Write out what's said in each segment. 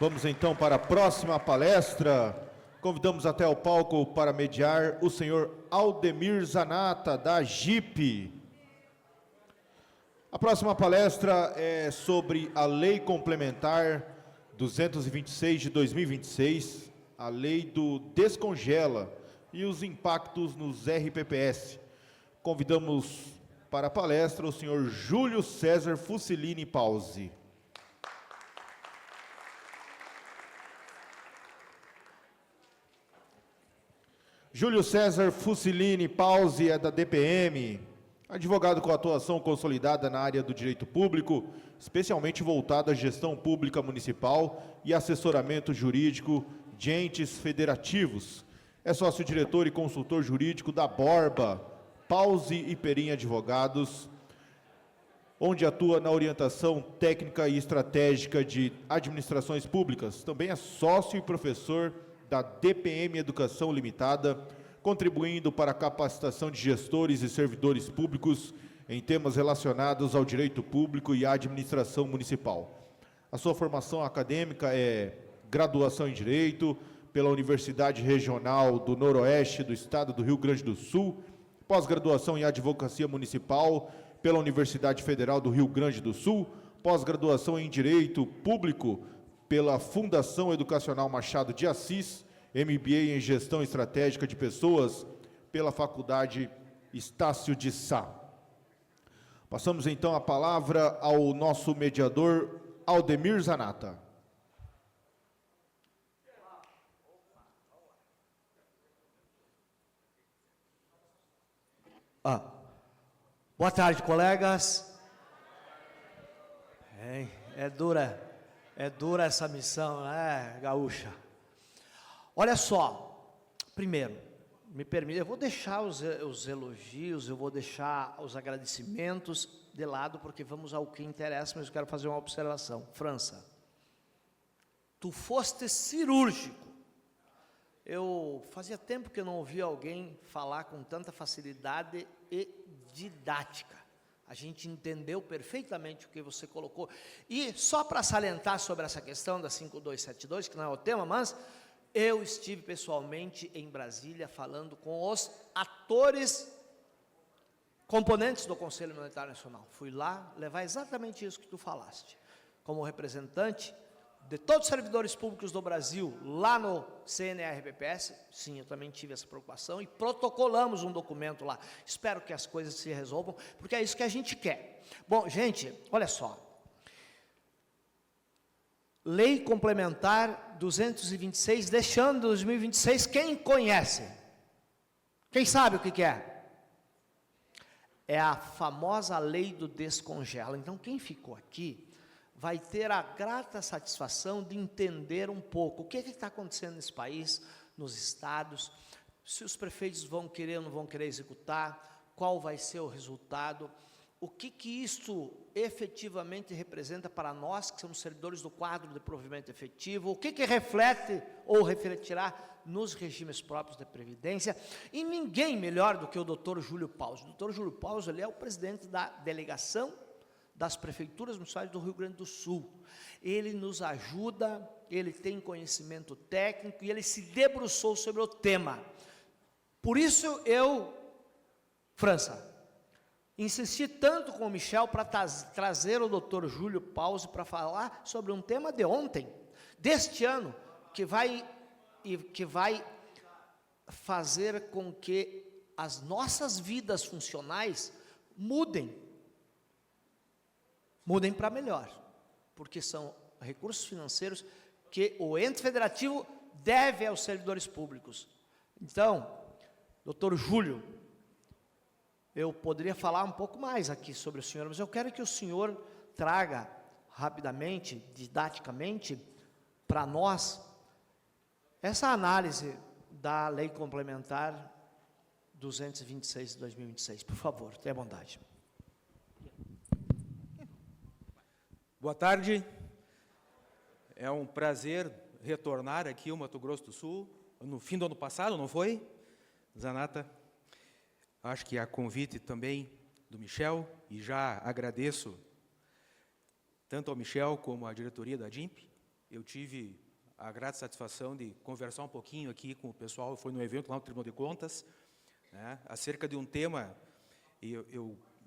Vamos então para a próxima palestra. Convidamos até o palco para mediar o senhor Aldemir Zanata, da JIP. A próxima palestra é sobre a Lei Complementar 226 de 2026, a Lei do Descongela e os impactos nos RPPS. Convidamos para a palestra o senhor Júlio César Fusilini Pause. Júlio César Fusilini Pause é da DPM, advogado com atuação consolidada na área do direito público, especialmente voltado à gestão pública municipal e assessoramento jurídico de entes federativos. É sócio-diretor e consultor jurídico da Borba, Pause e Perim Advogados, onde atua na orientação técnica e estratégica de administrações públicas. Também é sócio e professor da DPM Educação Limitada, contribuindo para a capacitação de gestores e servidores públicos em temas relacionados ao direito público e à administração municipal. A sua formação acadêmica é graduação em Direito pela Universidade Regional do Noroeste do Estado do Rio Grande do Sul, pós-graduação em Advocacia Municipal pela Universidade Federal do Rio Grande do Sul, pós-graduação em Direito Público pela Fundação Educacional Machado de Assis, MBA em Gestão Estratégica de Pessoas pela Faculdade Estácio de Sá. Passamos então a palavra ao nosso mediador, Aldemir Zanata. Boa tarde, colegas. É dura essa missão, né, gaúcha? Olha só, primeiro, me permita, eu vou deixar os elogios, eu vou deixar os agradecimentos de lado, porque vamos ao que interessa, mas eu quero fazer uma observação. França, tu foste cirúrgico. Eu fazia tempo que eu não ouvia alguém falar com tanta facilidade e didática. A gente entendeu perfeitamente o que você colocou. E só para salientar sobre essa questão da 5272, que não é o tema, mas eu estive pessoalmente em Brasília falando com os atores componentes do Conselho Monetário Nacional. Fui lá levar exatamente isso que tu falaste. Como representante de todos os servidores públicos do Brasil, lá no CNRPPS, sim, eu também tive essa preocupação, e protocolamos um documento lá. Espero que as coisas se resolvam, porque é isso que a gente quer. Bom, gente, olha só. Lei Complementar 226, deixando 2026, quem conhece? Quem sabe o que é? É a famosa Lei do Descongela. Então, quem ficou aqui vai ter a grata satisfação de entender um pouco o que está acontecendo nesse país, nos estados, se os prefeitos vão querer ou não vão querer executar, qual vai ser o resultado, o que isto efetivamente representa para nós, que somos servidores do quadro de provimento efetivo, o que reflete ou refletirá nos regimes próprios da Previdência, e ninguém melhor do que o doutor Júlio Pause. O doutor Júlio Pause, ele é o presidente da delegação das prefeituras municipais do Rio Grande do Sul. Ele nos ajuda, ele tem conhecimento técnico e ele se debruçou sobre o tema. Por isso eu, França, insisti tanto com o Michel para trazer o doutor Júlio Pause para falar sobre um tema de ontem, deste ano, que vai fazer com que as nossas vidas funcionais mudem para melhor, porque são recursos financeiros que o ente federativo deve aos servidores públicos. Então, doutor Júlio, eu poderia falar um pouco mais aqui sobre o senhor, mas eu quero que o senhor traga rapidamente, didaticamente, para nós, essa análise da Lei Complementar 226 de 2026. Por favor, tenha bondade. Boa tarde, é um prazer retornar aqui ao Mato Grosso do Sul, no fim do ano passado, não foi, Zanata? Acho que a convite também do Michel, e já agradeço tanto ao Michel como à diretoria da JIP, eu tive a grata satisfação de conversar um pouquinho aqui com o pessoal, foi no evento lá no Tribunal de Contas, né, acerca de um tema, e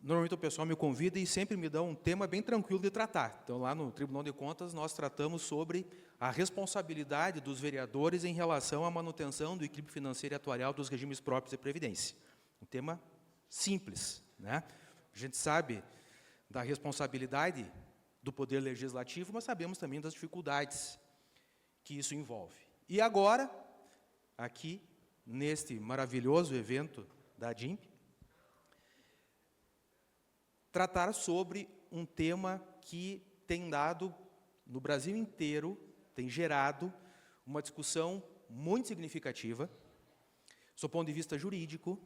normalmente o pessoal me convida e sempre me dá um tema bem tranquilo de tratar. Então, lá no Tribunal de Contas, nós tratamos sobre a responsabilidade dos vereadores em relação à manutenção do equilíbrio financeiro e atuarial dos regimes próprios de previdência. Um tema simples, né? A gente sabe da responsabilidade do Poder Legislativo, mas sabemos também das dificuldades que isso envolve. E agora, aqui, neste maravilhoso evento da ADIMP, tratar sobre um tema que tem dado, no Brasil inteiro, tem gerado uma discussão muito significativa, do ponto de vista jurídico.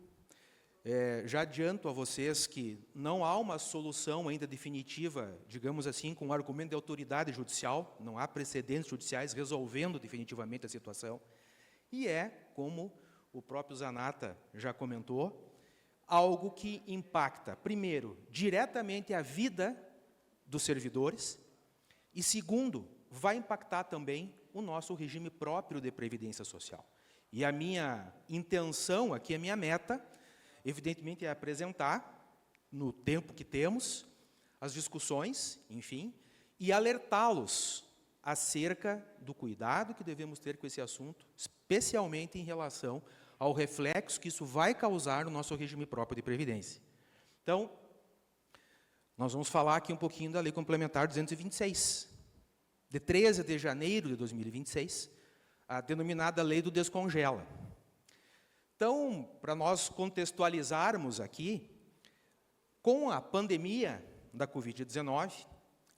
Já adianto a vocês que não há uma solução ainda definitiva, digamos assim, com um argumento de autoridade judicial, não há precedentes judiciais resolvendo definitivamente a situação, e como o próprio Zanata já comentou, algo que impacta, primeiro, diretamente a vida dos servidores, e segundo, vai impactar também o nosso regime próprio de previdência social. E a minha intenção aqui, a minha meta, evidentemente, é apresentar, no tempo que temos, as discussões, enfim, e alertá-los acerca do cuidado que devemos ter com esse assunto, especialmente em relação ao reflexo que isso vai causar no nosso regime próprio de previdência. Então, nós vamos falar aqui um pouquinho da Lei Complementar 226, de 13 de janeiro de 2026, a denominada Lei do Descongela. Então, para nós contextualizarmos aqui, com a pandemia da Covid-19,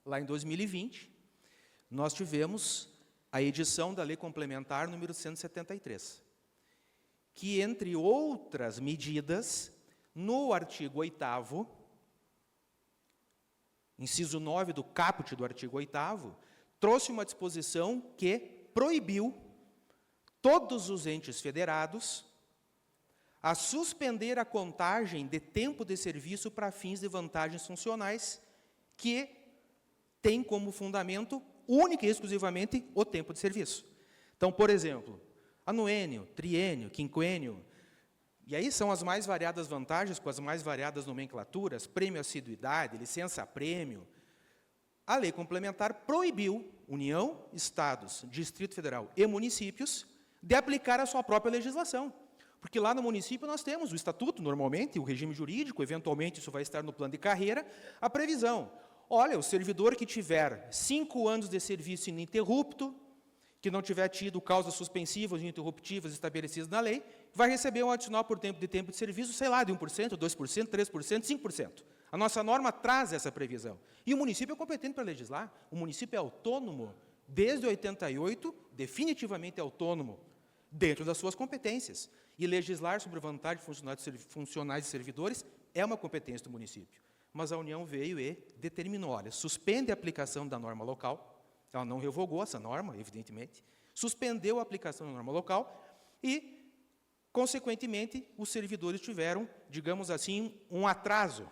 lá em 2020, nós tivemos a edição da Lei Complementar número 173, que, entre outras medidas, no artigo 8º, inciso 9 do caput do artigo 8º, trouxe uma disposição que proibiu todos os entes federados a suspender a contagem de tempo de serviço para fins de vantagens funcionais, que tem como fundamento, única e exclusivamente, o tempo de serviço. Então, por exemplo, anuênio, triênio, quinquênio, e aí são as mais variadas vantagens, com as mais variadas nomenclaturas, prêmio assiduidade, licença-prêmio. A lei complementar proibiu União, Estados, Distrito Federal e municípios de aplicar a sua própria legislação. Porque lá no município nós temos o estatuto, normalmente, o regime jurídico, eventualmente isso vai estar no plano de carreira, a previsão. Olha, o servidor que tiver 5 anos de serviço ininterrupto, que não tiver tido causas suspensivas ou interruptivas estabelecidas na lei, vai receber um adicional por tempo de serviço, sei lá, de 1%, 2%, 3%, 5%. A nossa norma traz essa previsão. E o município é competente para legislar. O município é autônomo desde 88, definitivamente autônomo, dentro das suas competências. E legislar sobre vantagens funcionais de servidores é uma competência do município. Mas a União veio e determinou, olha, suspende a aplicação da norma local, ela não revogou essa norma, evidentemente, suspendeu a aplicação da norma local e, consequentemente, os servidores tiveram, digamos assim, um atraso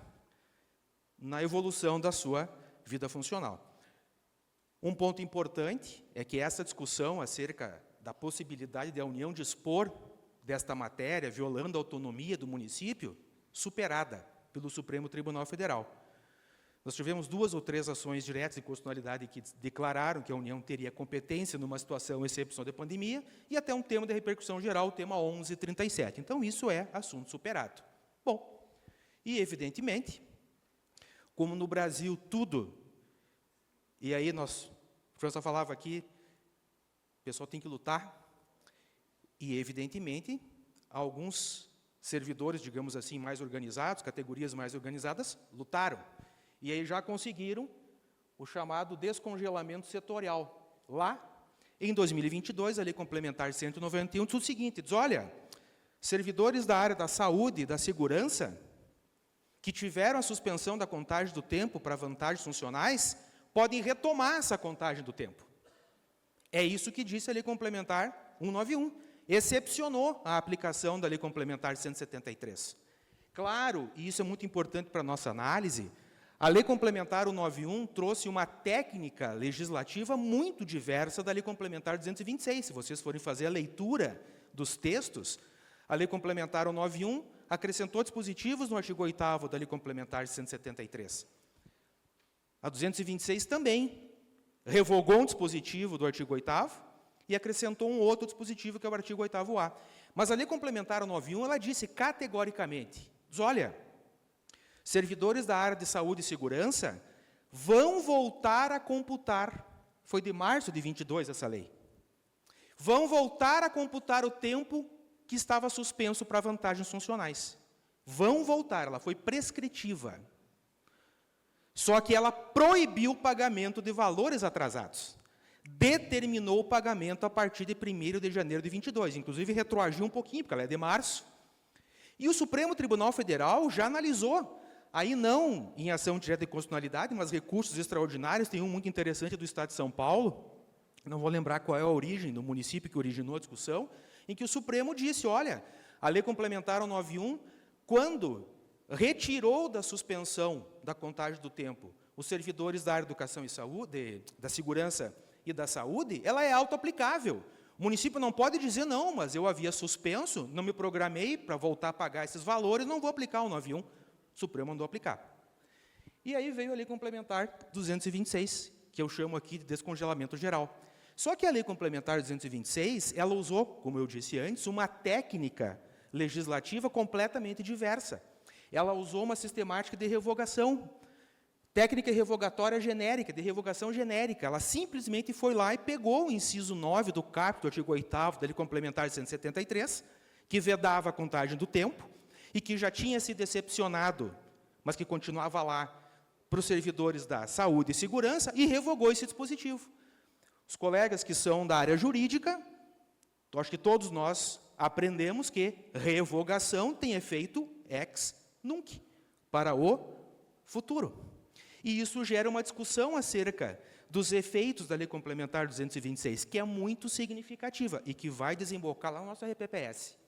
na evolução da sua vida funcional. Um ponto importante é que essa discussão acerca da possibilidade da União dispor desta matéria, violando a autonomia do município, superada pelo Supremo Tribunal Federal. Nós tivemos 2 ou 3 ações diretas de constitucionalidade que declararam que a União teria competência numa situação excepcional de pandemia, e até um tema de repercussão geral, o tema 1137. Então, isso é assunto superado. Bom, e evidentemente, como no Brasil tudo, e aí o professor falava aqui, o pessoal tem que lutar, e evidentemente, alguns servidores, digamos assim, mais organizados, categorias mais organizadas, lutaram. E aí já conseguiram o chamado descongelamento setorial. Lá, em 2022, a Lei Complementar 191 diz o seguinte, diz, olha, servidores da área da saúde e da segurança que tiveram a suspensão da contagem do tempo para vantagens funcionais, podem retomar essa contagem do tempo. É isso que disse a Lei Complementar 191. Excepcionou a aplicação da Lei Complementar 173. Claro, e isso é muito importante para a nossa análise, A Lei Complementar 191 trouxe uma técnica legislativa muito diversa da Lei Complementar 226. Se vocês forem fazer a leitura dos textos, a Lei Complementar 191 acrescentou dispositivos no artigo 8º da Lei Complementar 173. A 226 também revogou um dispositivo do artigo 8º e acrescentou um outro dispositivo, que é o artigo 8º-A. Mas a Lei Complementar 191, ela disse categoricamente, diz, olha, servidores da área de saúde e segurança vão voltar a computar, foi de março de 22 essa lei, vão voltar a computar o tempo que estava suspenso para vantagens funcionais. Vão voltar, ela foi prescritiva. Só que ela proibiu o pagamento de valores atrasados. Determinou o pagamento a partir de 1º de janeiro de 22, inclusive retroagiu um pouquinho, porque ela é de março. E o Supremo Tribunal Federal já analisou, aí não em ação direta de constitucionalidade, mas recursos extraordinários, tem um muito interessante do Estado de São Paulo, não vou lembrar qual é a origem do município que originou a discussão, em que o Supremo disse, olha, a Lei Complementar 191, quando retirou da suspensão da contagem do tempo os servidores da área de educação e saúde, da segurança e da saúde, ela é auto-aplicável. O município não pode dizer, não, mas eu havia suspenso, não me programei para voltar a pagar esses valores, não vou aplicar o 91. O Supremo mandou aplicar. E aí veio a Lei Complementar 226, que eu chamo aqui de descongelamento geral. Só que a Lei Complementar 226, ela usou, como eu disse antes, uma técnica legislativa completamente diversa. Ela usou uma sistemática de revogação, técnica revogatória genérica, de revogação genérica. Ela simplesmente foi lá e pegou o inciso 9 do caput do artigo 8º da Lei Complementar 173, que vedava a contagem do tempo, e que já tinha se decepcionado, mas que continuava lá para os servidores da saúde e segurança, e revogou esse dispositivo. Os colegas que são da área jurídica, acho que todos nós aprendemos que revogação tem efeito ex nunc, para o futuro. E isso gera uma discussão acerca dos efeitos da Lei Complementar 226, que é muito significativa e que vai desembocar lá no nosso RPPS.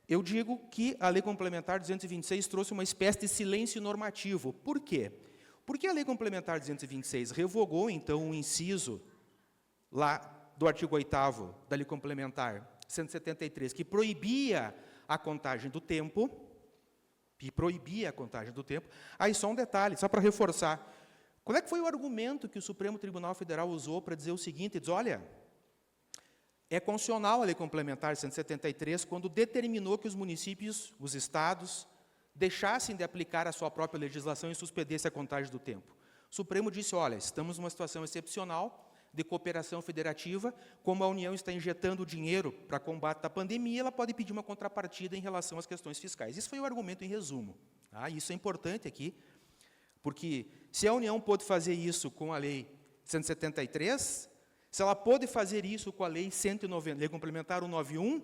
Eu digo que a Lei Complementar 226 trouxe uma espécie de silêncio normativo. Por quê? Porque a Lei Complementar 226 revogou, então, o inciso lá do artigo 8º da Lei Complementar 173, que proibia a contagem do tempo, Aí só um detalhe, só para reforçar. Qual é que foi o argumento que o Supremo Tribunal Federal usou para dizer o seguinte? Diz, olha, é constitucional a Lei Complementar 173 quando determinou que os municípios, os estados, deixassem de aplicar a sua própria legislação e suspendessem a contagem do tempo. O Supremo disse, olha, estamos numa situação excepcional de cooperação federativa, como a União está injetando dinheiro para combate à pandemia, ela pode pedir uma contrapartida em relação às questões fiscais. Isso foi o argumento em resumo. Tá? Isso é importante aqui, porque se a União pôde fazer isso com a Lei 173, se ela pôde fazer isso com a Lei 190, Lei Complementar 191,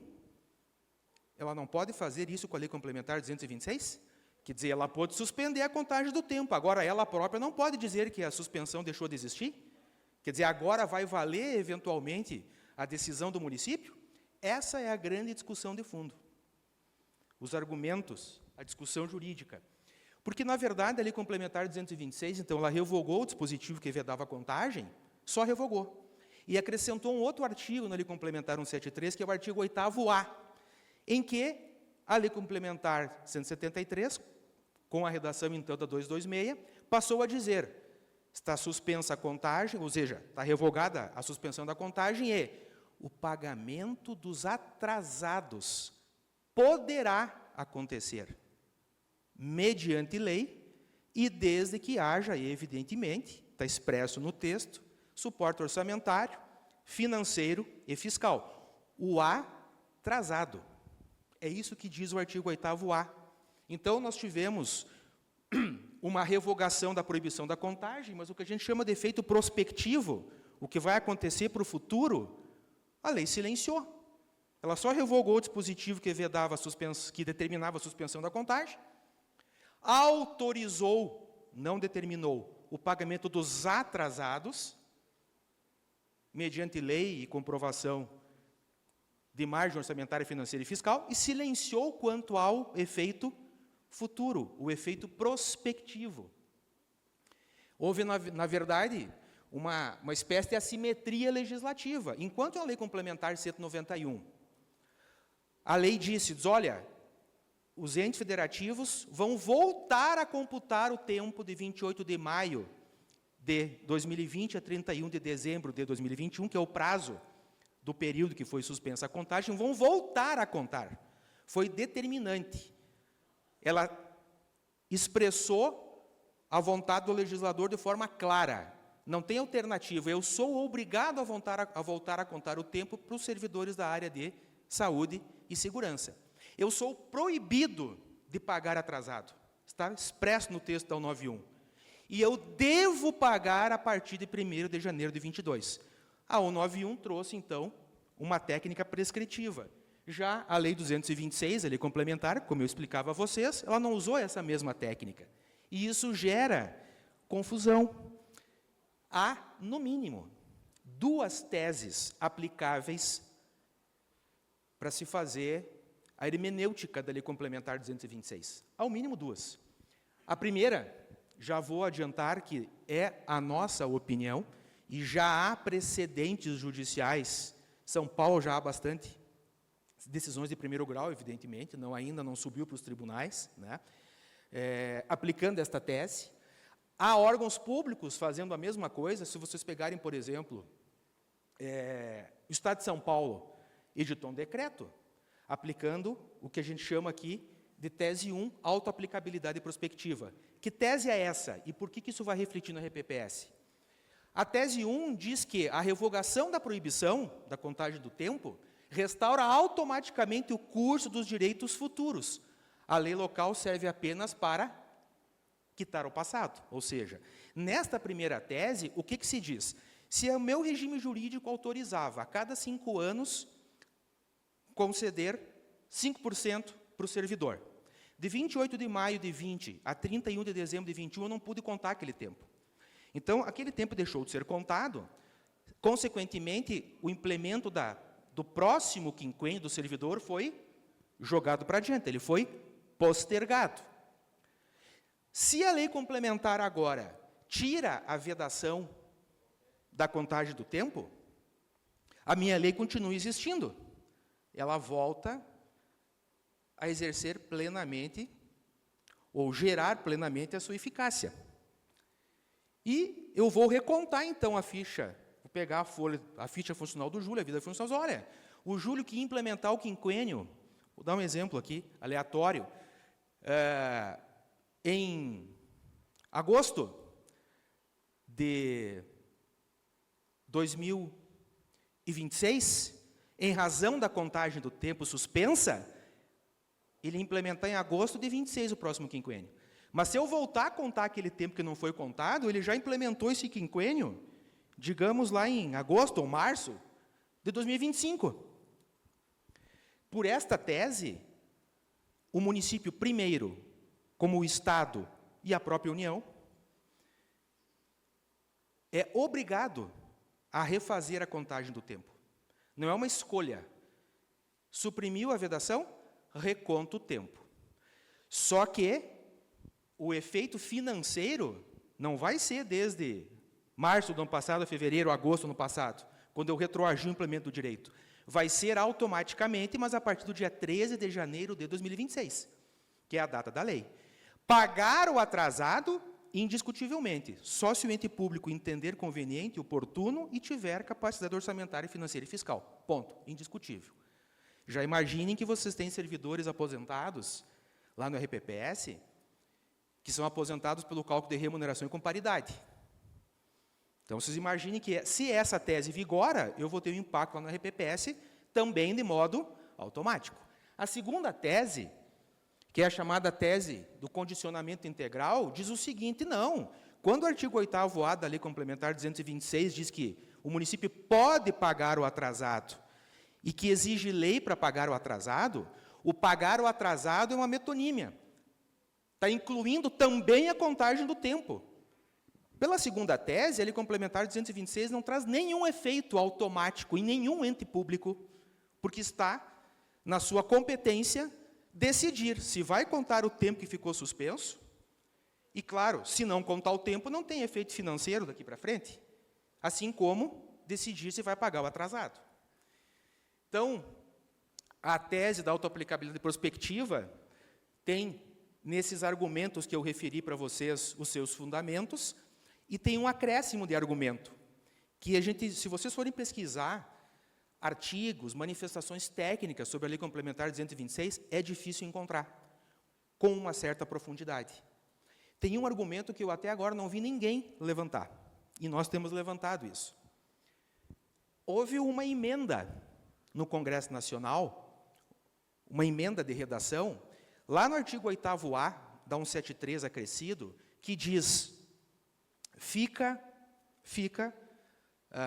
ela não pode fazer isso com a Lei Complementar 226? Quer dizer, ela pode suspender a contagem do tempo, agora ela própria não pode dizer que a suspensão deixou de existir? Quer dizer, agora vai valer, eventualmente, a decisão do município? Essa é a grande discussão de fundo. Os argumentos, a discussão jurídica. Porque, na verdade, a Lei Complementar 226, então, ela revogou o dispositivo que vedava a contagem, só revogou. E acrescentou um outro artigo na Lei Complementar 173, que é o artigo 8º-A, em que a Lei Complementar 173, com a redação, então, da 226, passou a dizer, está suspensa a contagem, ou seja, está revogada a suspensão da contagem, e o pagamento dos atrasados poderá acontecer mediante lei e desde que haja, evidentemente, está expresso no texto, suporte orçamentário, financeiro e fiscal. O atrasado. É isso que diz o artigo 8º-A. Então, nós tivemos uma revogação da proibição da contagem, mas o que a gente chama de efeito prospectivo, o que vai acontecer para o futuro, a lei silenciou. Ela só revogou o dispositivo que vedava que determinava a suspensão da contagem, autorizou, não determinou, o pagamento dos atrasados, mediante lei e comprovação de margem orçamentária, financeira e fiscal, e silenciou quanto ao efeito futuro, o efeito prospectivo. Houve, na verdade, uma espécie de assimetria legislativa. Enquanto a Lei Complementar 191, a lei diz, olha, os entes federativos vão voltar a computar o tempo de 28 de maio de 2020 a 31 de dezembro de 2021, que é o prazo do período que foi suspensa a contagem, vão voltar a contar. Foi determinante. Ela expressou a vontade do legislador de forma clara. Não tem alternativa. Eu sou obrigado a voltar a contar o tempo para os servidores da área de saúde e segurança. Eu sou proibido de pagar atrasado. Está expresso no texto da 191. E eu devo pagar a partir de 1º de janeiro de 22. A 191 trouxe, então, uma técnica prescritiva. Já a Lei 226, a Lei Complementar, como eu explicava a vocês, ela não usou essa mesma técnica. E isso gera confusão. Há, no mínimo, 2 teses aplicáveis para se fazer a hermenêutica da Lei Complementar 226. Ao mínimo 2. A primeira, já vou adiantar que é a nossa opinião, e já há precedentes judiciais. São Paulo já há bastante decisões de 1º grau, evidentemente, ainda não subiu para os tribunais, né? Aplicando esta tese. Há órgãos públicos fazendo a mesma coisa. Se vocês pegarem, por exemplo, o Estado de São Paulo editou um decreto aplicando o que a gente chama aqui de tese 1, autoaplicabilidade prospectiva. Que tese é essa? E por que isso vai refletir na RPPS? A tese 1 diz que a revogação da proibição da contagem do tempo restaura automaticamente o curso dos direitos futuros. A lei local serve apenas para quitar o passado. Ou seja, nesta primeira tese, o que se diz? Se o meu regime jurídico autorizava a cada 5 anos conceder 5% para o servidor. De 28 de maio de 20 a 31 de dezembro de 21, eu não pude contar aquele tempo. Então, aquele tempo deixou de ser contado. Consequentemente, o implemento do próximo quinquênio do servidor foi jogado para adiante, ele foi postergado. Se a lei complementar agora tira a vedação da contagem do tempo, a minha lei continua existindo. Ela volta a exercer plenamente, ou gerar plenamente a sua eficácia. E eu vou recontar, então, a ficha. Vou pegar a ficha funcional do Júlio, a vida funcional. Olha, o Júlio que ia implementar o quinquênio, vou dar um exemplo aqui, aleatório, em agosto de 2026, em razão da contagem do tempo suspensa, ele implementar em agosto de 26 o próximo quinquênio. Mas se eu voltar a contar aquele tempo que não foi contado, ele já implementou esse quinquênio, digamos lá em agosto ou março de 2025. Por esta tese, o município, primeiro, como o Estado e a própria União, é obrigado a refazer a contagem do tempo. Não é uma escolha. Suprimiu a vedação, reconta o tempo. Só que o efeito financeiro não vai ser desde março do ano passado a fevereiro, agosto do ano passado, quando eu retroagi o implemento do direito. Vai ser automaticamente, mas a partir do dia 13 de janeiro de 2026, que é a data da lei. Pagar o atrasado, indiscutivelmente, só se o ente público entender conveniente, oportuno e tiver capacidade orçamentária, financeira e fiscal. Ponto. Indiscutível. Já imaginem que vocês têm servidores aposentados lá no RPPS, que são aposentados pelo cálculo de remuneração e com paridade. Então, vocês imaginem que, se essa tese vigora, eu vou ter um impacto lá no RPPS também de modo automático. A segunda tese, que é a chamada tese do condicionamento integral, diz o seguinte: não, quando o artigo 8º-A da Lei Complementar 226 diz que o município pode pagar o atrasado e que exige lei para pagar o atrasado, o pagar o atrasado é uma metonímia. Está incluindo também a contagem do tempo. Pela segunda tese, a Lei Complementar 226 não traz nenhum efeito automático em nenhum ente público, porque está na sua competência decidir se vai contar o tempo que ficou suspenso E, claro, se não contar o tempo, não tem efeito financeiro daqui para frente, assim como decidir se vai pagar o atrasado. Então, a tese da autoaplicabilidade prospectiva tem, nesses argumentos que eu referi para vocês, os seus fundamentos, e tem um acréscimo de argumento, que a gente, se vocês forem pesquisar artigos, manifestações técnicas sobre a Lei Complementar 226, é difícil encontrar, com uma certa profundidade. Tem um argumento que eu até agora não vi ninguém levantar, e nós temos levantado isso. Houve uma emenda no Congresso Nacional, uma emenda de redação, lá no artigo 8º-A, da 173 acrescido, que diz, fica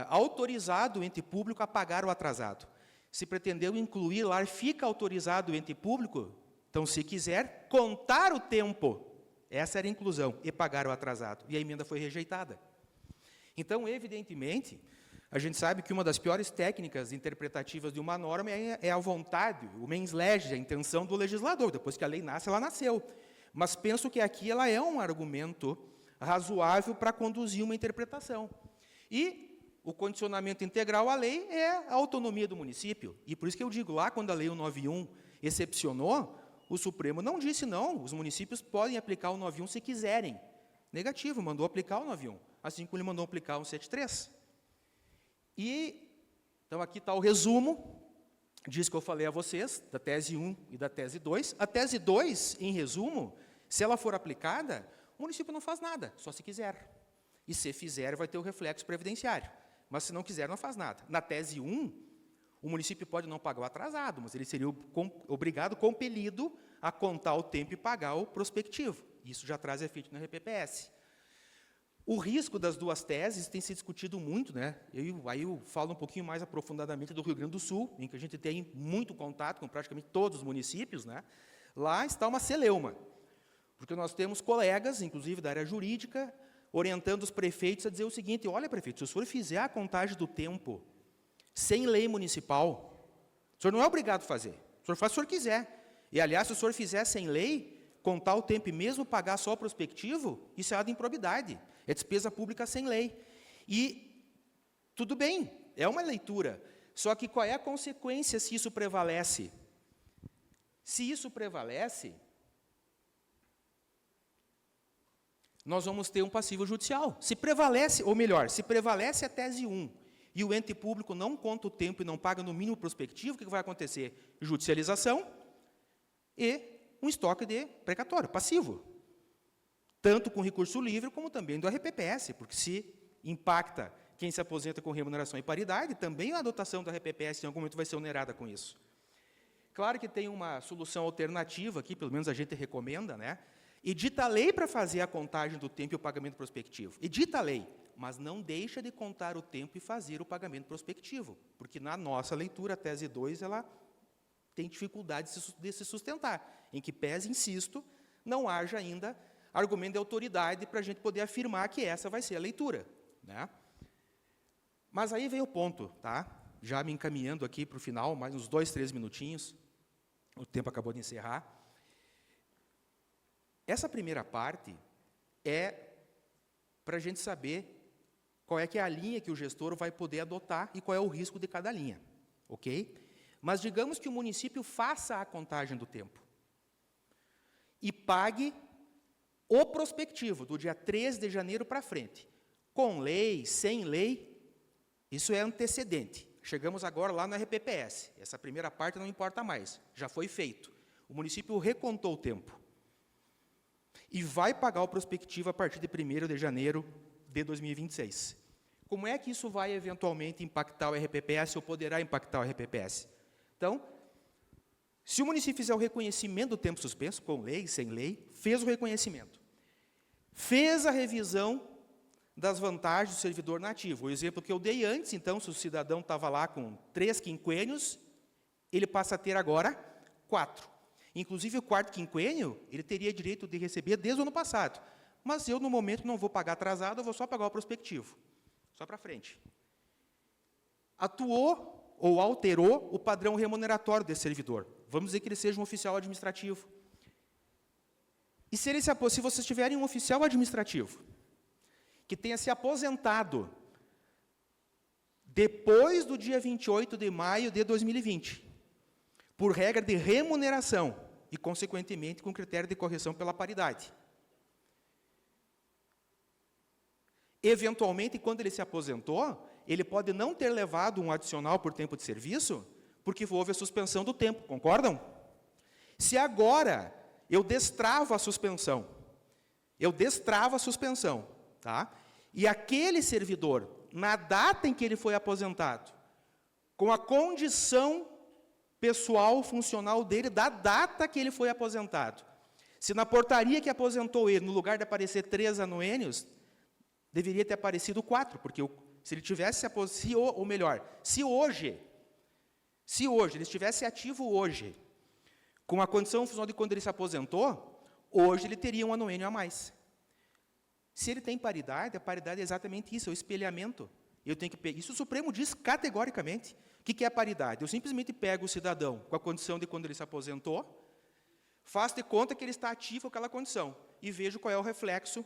autorizado o ente público a pagar o atrasado. Se pretendeu incluir lá, fica autorizado o ente público, então, se quiser, contar o tempo, essa era a inclusão, e pagar o atrasado. E a emenda foi rejeitada. Então, evidentemente, a gente sabe que uma das piores técnicas interpretativas de uma norma é a vontade, o mens legis, a intenção do legislador. Depois que a lei nasce, ela nasceu. Mas penso que aqui ela é um argumento razoável para conduzir uma interpretação. E o condicionamento integral à lei é a autonomia do município. E por isso que eu digo, lá quando a Lei 191 excepcionou, o Supremo não disse não, os municípios podem aplicar o 91 se quiserem. Negativo, mandou aplicar o 91, assim como ele mandou aplicar o 173. Então, aqui está o resumo disso que eu falei a vocês, da tese 1 e da tese 2. A tese 2, em resumo, se ela for aplicada, o município não faz nada, só se quiser. E se fizer, vai ter o reflexo previdenciário. Mas se não quiser, não faz nada. Na tese 1, o município pode não pagar o atrasado, mas ele seria obrigado, compelido, a contar o tempo e pagar o prospectivo. Isso já traz efeito no RPPS. O risco das duas teses tem se discutido muito, né? Aí eu falo um pouquinho mais aprofundadamente do Rio Grande do Sul, em que a gente tem muito contato com praticamente todos os municípios, né? Lá está uma celeuma, porque nós temos colegas, inclusive da área jurídica, orientando os prefeitos a dizer o seguinte: olha, prefeito, se o senhor fizer a contagem do tempo sem lei municipal, o senhor não é obrigado a fazer, o senhor faz se o senhor quiser. E, aliás, se o senhor fizer sem lei, contar o tempo e mesmo pagar só o prospectivo, isso é ato de improbidade, é despesa pública sem lei. E tudo bem, é uma leitura, só que qual é a consequência se isso prevalece? Se isso prevalece, nós vamos ter um passivo judicial. Se prevalece, ou melhor, se prevalece a tese 1 e o ente público não conta o tempo e não paga no mínimo prospectivo, o que vai acontecer? Judicialização e um estoque de precatório, passivo. Tanto com recurso livre, como também do RPPS, porque se impacta quem se aposenta com remuneração e paridade, também a dotação do RPPS em algum momento vai ser onerada com isso. Claro que tem uma solução alternativa aqui, pelo menos a gente recomenda, né? Edita a lei para fazer a contagem do tempo e o pagamento prospectivo. Edita a lei, mas não deixa de contar o tempo e fazer o pagamento prospectivo, porque na nossa leitura, a tese 2, ela tem dificuldade de se sustentar, em que pese, insisto, não haja ainda argumento de autoridade para a gente poder afirmar que essa vai ser a leitura, né? Mas aí vem o ponto, tá? Já me encaminhando aqui para o final, mais uns 2, 3 minutinhos, o tempo acabou de encerrar. Essa primeira parte é para a gente saber qual é que é a linha que o gestor vai poder adotar e qual é o risco de cada linha, ok? Mas digamos que o município faça a contagem do tempo e pague o prospectivo, do dia 13 de janeiro para frente, com lei, sem lei, isso é antecedente. Chegamos agora lá no RPPS, essa primeira parte não importa mais, já foi feito. O município recontou o tempo e vai pagar o prospectivo a partir de 1º de janeiro de 2026. Como é que isso vai eventualmente impactar o RPPS ou poderá impactar o RPPS? Então, se o município fizer o reconhecimento do tempo suspenso, com lei, sem lei, fez o reconhecimento, fez a revisão das vantagens do servidor nativo. O exemplo que eu dei antes, então, se o cidadão estava lá com 3 quinquênios, ele passa a ter agora 4. Inclusive, o 4º quinquênio, ele teria direito de receber desde o ano passado. Mas eu, no momento, não vou pagar atrasado, eu vou só pagar o prospectivo. Só para frente. Atuou ou alterou o padrão remuneratório desse servidor. Vamos dizer que ele seja um oficial administrativo. E se vocês tiverem um oficial administrativo que tenha se aposentado depois do dia 28 de maio de 2020, por regra de remuneração e, consequentemente, com critério de correção pela paridade. Eventualmente, quando ele se aposentou, ele pode não ter levado um adicional por tempo de serviço, porque houve a suspensão do tempo, concordam? Se agora eu destravo a suspensão, tá? E aquele servidor, na data em que ele foi aposentado, com a condição pessoal, funcional dele, da data que ele foi aposentado, se na portaria que aposentou ele, no lugar de aparecer 3 anuênios, deveria ter aparecido 4, porque se ele tivesse se hoje ele estivesse ativo hoje, com a condição funcional de quando ele se aposentou, hoje ele teria um anuênio a mais. Se ele tem paridade, a paridade é exatamente isso, é o espelhamento. Isso o Supremo diz categoricamente. O que é a paridade? Eu simplesmente pego o cidadão com a condição de quando ele se aposentou, faço de conta que ele está ativo com aquela condição, e vejo qual é o reflexo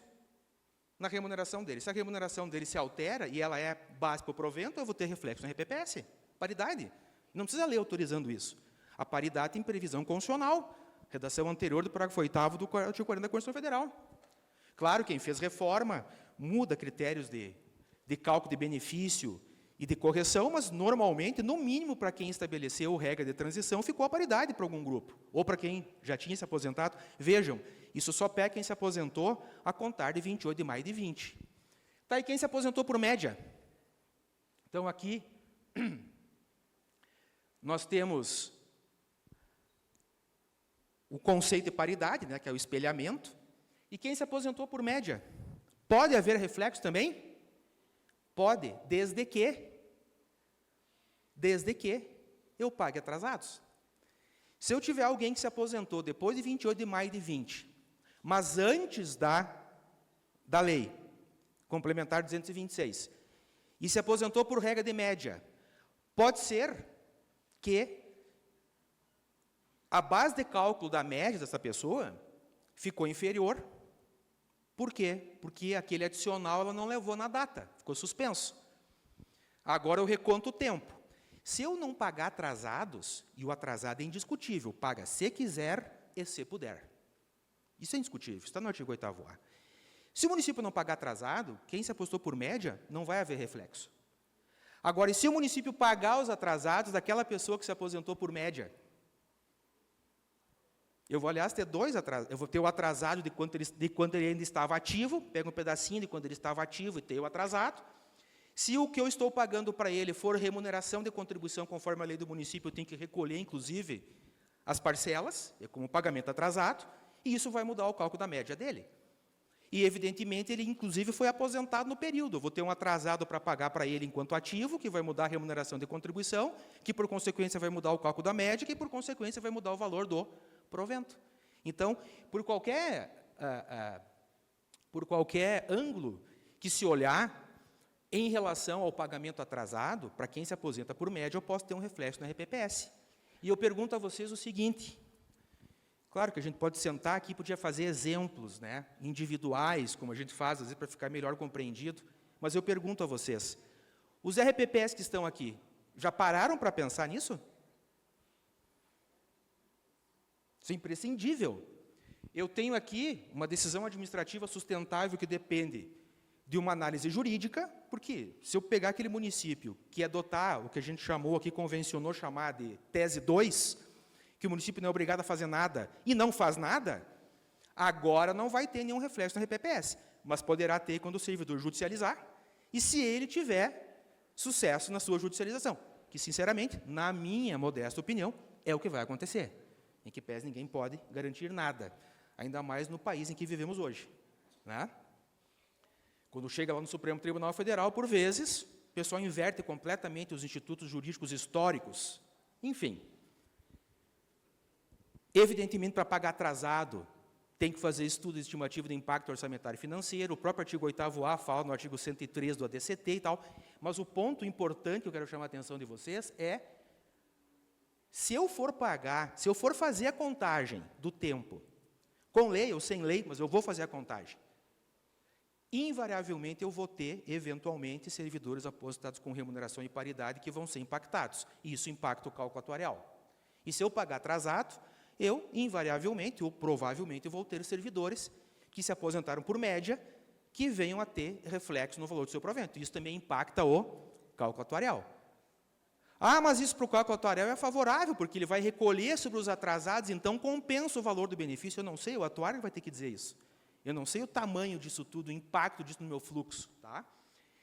na remuneração dele. Se a remuneração dele se altera, e ela é base para o provento, eu vou ter reflexo na RPPS. Paridade. Não precisa ler autorizando isso. A paridade tem previsão constitucional, redação anterior do parágrafo 8º do artigo 40 da Constituição Federal. Claro, quem fez reforma muda critérios de cálculo de benefício e de correção, mas, normalmente, no mínimo, para quem estabeleceu regra de transição, ficou a paridade para algum grupo, ou para quem já tinha se aposentado. Vejam, isso só pega quem se aposentou a contar de 28 de maio de 20. Tá, e quem se aposentou por média? Então, aqui, nós temos o conceito de paridade, né, que é o espelhamento, e quem se aposentou por média. Pode haver reflexo também? Pode, desde que eu pague atrasados. Se eu tiver alguém que se aposentou depois de 28 de maio de 20, mas antes da lei complementar 226, e se aposentou por regra de média, pode ser que a base de cálculo da média dessa pessoa ficou inferior. Por quê? Porque aquele adicional ela não levou na data, ficou suspenso. Agora eu reconto o tempo. Se eu não pagar atrasados, e o atrasado é indiscutível, paga se quiser e se puder. Isso é indiscutível, está no artigo 8º-A. Se o município não pagar atrasado, quem se apostou por média, não vai haver reflexo. Agora, e se o município pagar os atrasados daquela pessoa que se aposentou por média? Eu vou, aliás, ter 2 atrasados. Eu vou ter o atrasado de quando ele ainda estava ativo, pego um pedacinho de quando ele estava ativo e tenho o atrasado. Se o que eu estou pagando para ele for remuneração de contribuição conforme a lei do município, eu tenho que recolher, inclusive, as parcelas, como pagamento atrasado, e isso vai mudar o cálculo da média dele. E, evidentemente, ele, inclusive, foi aposentado no período. Eu vou ter um atrasado para pagar para ele enquanto ativo, que vai mudar a remuneração de contribuição, que, por consequência, vai mudar o cálculo da média, que, por consequência, vai mudar o valor do provento. Então, por qualquer ângulo que se olhar em relação ao pagamento atrasado, para quem se aposenta por média, eu posso ter um reflexo na RPPS. E eu pergunto a vocês o seguinte, claro que a gente pode sentar aqui e podia fazer exemplos, né, individuais, como a gente faz, às vezes, para ficar melhor compreendido, mas eu pergunto a vocês, os RPPS que estão aqui, já pararam para pensar nisso? Isso é imprescindível. Eu tenho aqui uma decisão administrativa sustentável que depende de uma análise jurídica, porque se eu pegar aquele município que adotar o que a gente chamou aqui, convencionou chamar de tese 2, que o município não é obrigado a fazer nada e não faz nada, agora não vai ter nenhum reflexo na RPPS, mas poderá ter quando o servidor judicializar, e se ele tiver sucesso na sua judicialização, que, sinceramente, na minha modesta opinião, é o que vai acontecer. Em que pese ninguém pode garantir nada, ainda mais no país em que vivemos hoje, né? Quando chega lá no Supremo Tribunal Federal, por vezes, o pessoal inverte completamente os institutos jurídicos históricos. Enfim. Evidentemente, para pagar atrasado, tem que fazer estudo estimativo de impacto orçamentário e financeiro, o próprio artigo 8º-A fala no artigo 103 do ADCT e tal, mas o ponto importante que eu quero chamar a atenção de vocês é, se eu for fazer a contagem do tempo, com lei ou sem lei, mas eu vou fazer a contagem. Invariavelmente eu vou ter, eventualmente, servidores aposentados com remuneração e paridade que vão ser impactados. E isso impacta o cálculo atuarial. E se eu pagar atrasado, eu, invariavelmente, ou provavelmente, vou ter servidores que se aposentaram por média, que venham a ter reflexo no valor do seu provento. Isso também impacta o cálculo atuarial. Ah, mas isso para o cálculo atuarial é favorável, porque ele vai recolher sobre os atrasados, então compensa o valor do benefício. Eu não sei, o atuário vai ter que dizer isso. Eu não sei o tamanho disso tudo, o impacto disso no meu fluxo. Tá?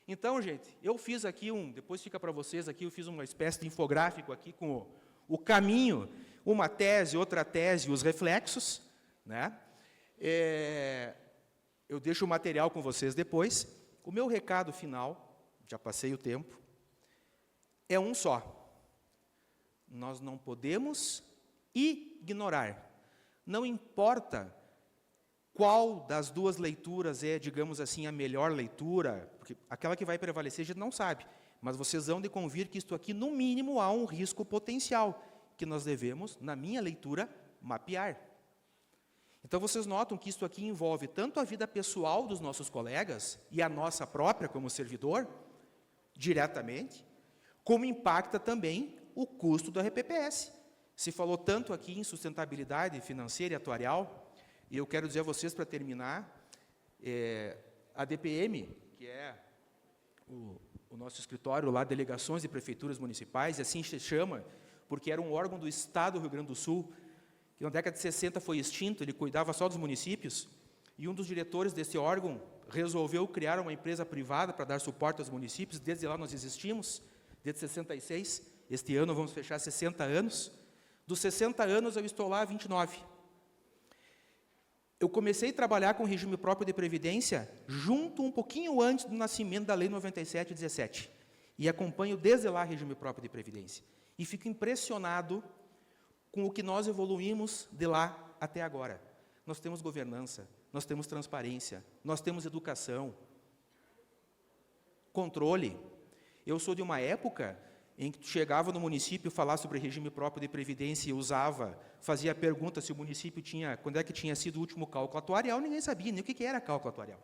Então, gente, eu fiz aqui depois fica para vocês aqui, eu fiz uma espécie de infográfico aqui com o caminho, uma tese, outra tese, os reflexos. Né? Eu deixo o material com vocês depois. O meu recado final, já passei o tempo, é um só. Nós não podemos ignorar. Não importa qual das duas leituras é, digamos assim, a melhor leitura, porque aquela que vai prevalecer a gente não sabe, mas vocês hão de convir que isto aqui, no mínimo, há um risco potencial, que nós devemos, na minha leitura, mapear. Então, vocês notam que isto aqui envolve tanto a vida pessoal dos nossos colegas e a nossa própria como servidor, diretamente, como impacta também o custo do RPPS. Se falou tanto aqui em sustentabilidade financeira e atuarial, e eu quero dizer a vocês, para terminar, a DPM, que é o nosso escritório lá, Delegações e Prefeituras Municipais, e assim se chama, porque era um órgão do Estado do Rio Grande do Sul, que na década de 60 foi extinto, ele cuidava só dos municípios, e um dos diretores desse órgão resolveu criar uma empresa privada para dar suporte aos municípios. Desde lá nós existimos, desde 66, este ano vamos fechar 60 anos. Dos 60 anos eu estou lá há 29. Eu comecei a trabalhar com o regime próprio de previdência junto um pouquinho antes do nascimento da Lei 97/17. E acompanho desde lá o regime próprio de previdência. E fico impressionado com o que nós evoluímos de lá até agora. Nós temos governança, nós temos transparência, nós temos educação, controle. Eu sou de uma época em que tu chegava no município falar sobre regime próprio de previdência e fazia a pergunta se o município tinha, quando é que tinha sido o último cálculo atuarial, ninguém sabia nem o que era cálculo atuarial.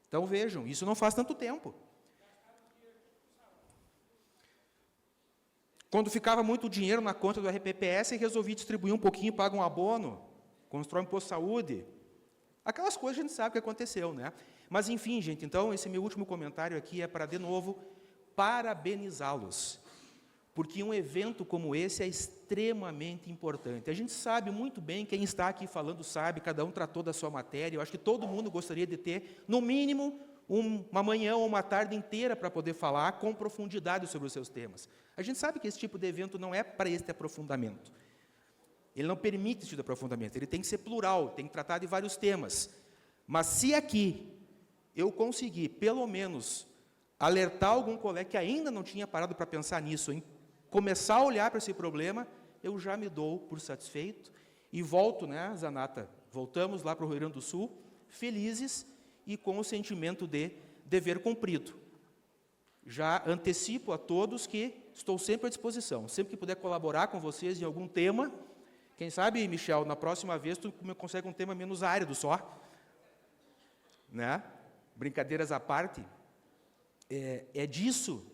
Então, vejam, isso não faz tanto tempo. Quando ficava muito dinheiro na conta do RPPS, resolvi distribuir um pouquinho, paga um abono, constrói um posto de saúde. Aquelas coisas a gente sabe o que aconteceu, né? Mas, enfim, gente, então, esse meu último comentário aqui é para, de novo, parabenizá-los, porque um evento como esse é extremamente importante. A gente sabe muito bem, quem está aqui falando sabe, cada um tratou da sua matéria, eu acho que todo mundo gostaria de ter, no mínimo, uma manhã ou uma tarde inteira para poder falar com profundidade sobre os seus temas. A gente sabe que esse tipo de evento não é para este aprofundamento. Ele não permite esse tipo de aprofundamento, ele tem que ser plural, tem que tratar de vários temas. Mas se aqui eu conseguir, pelo menos, alertar algum colega que ainda não tinha parado para pensar nisso, em começar a olhar para esse problema, eu já me dou por satisfeito e volto, né, Zanata? Voltamos lá para o Rio Grande do Sul, felizes e com o sentimento de dever cumprido. Já antecipo a todos que estou sempre à disposição, sempre que puder colaborar com vocês em algum tema. Quem sabe, Michel, na próxima vez tu consegue um tema menos árido só, né? Brincadeiras à parte. É disso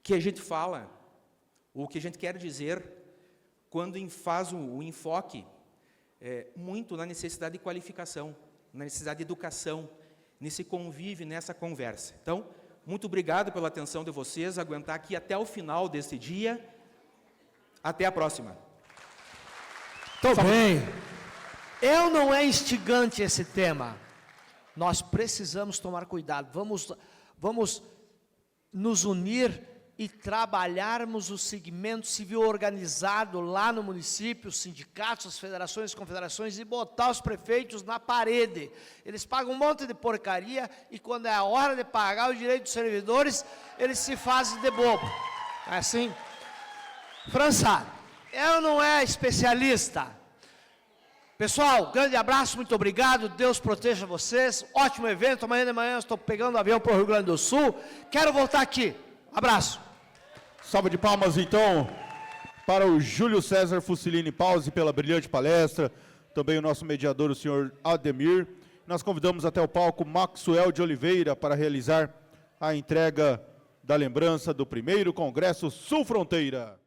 que a gente fala, o que a gente quer dizer quando faz o enfoque muito na necessidade de qualificação, na necessidade de educação, nesse convívio, nessa conversa. Então, muito obrigado pela atenção de vocês, aguentar aqui até o final deste dia. Até a próxima. Muito bem. Eu não é instigante esse tema. Nós precisamos tomar cuidado. Vamos nos unir e trabalharmos o segmento civil organizado lá no município, os sindicatos, as federações, as confederações, e botar os prefeitos na parede. Eles pagam um monte de porcaria e quando é a hora de pagar o direito dos servidores, eles se fazem de bobo. É assim? França, eu não é especialista. Pessoal, grande abraço, muito obrigado, Deus proteja vocês, ótimo evento, amanhã de manhã eu estou pegando avião para o Rio Grande do Sul, quero voltar aqui, abraço. Salva de palmas, então, para o Júlio César Fusilini Pause pela brilhante palestra, também o nosso mediador, o senhor Ademir. Nós convidamos até o palco Maxwell de Oliveira para realizar a entrega da lembrança do primeiro Congresso Sul Fronteira.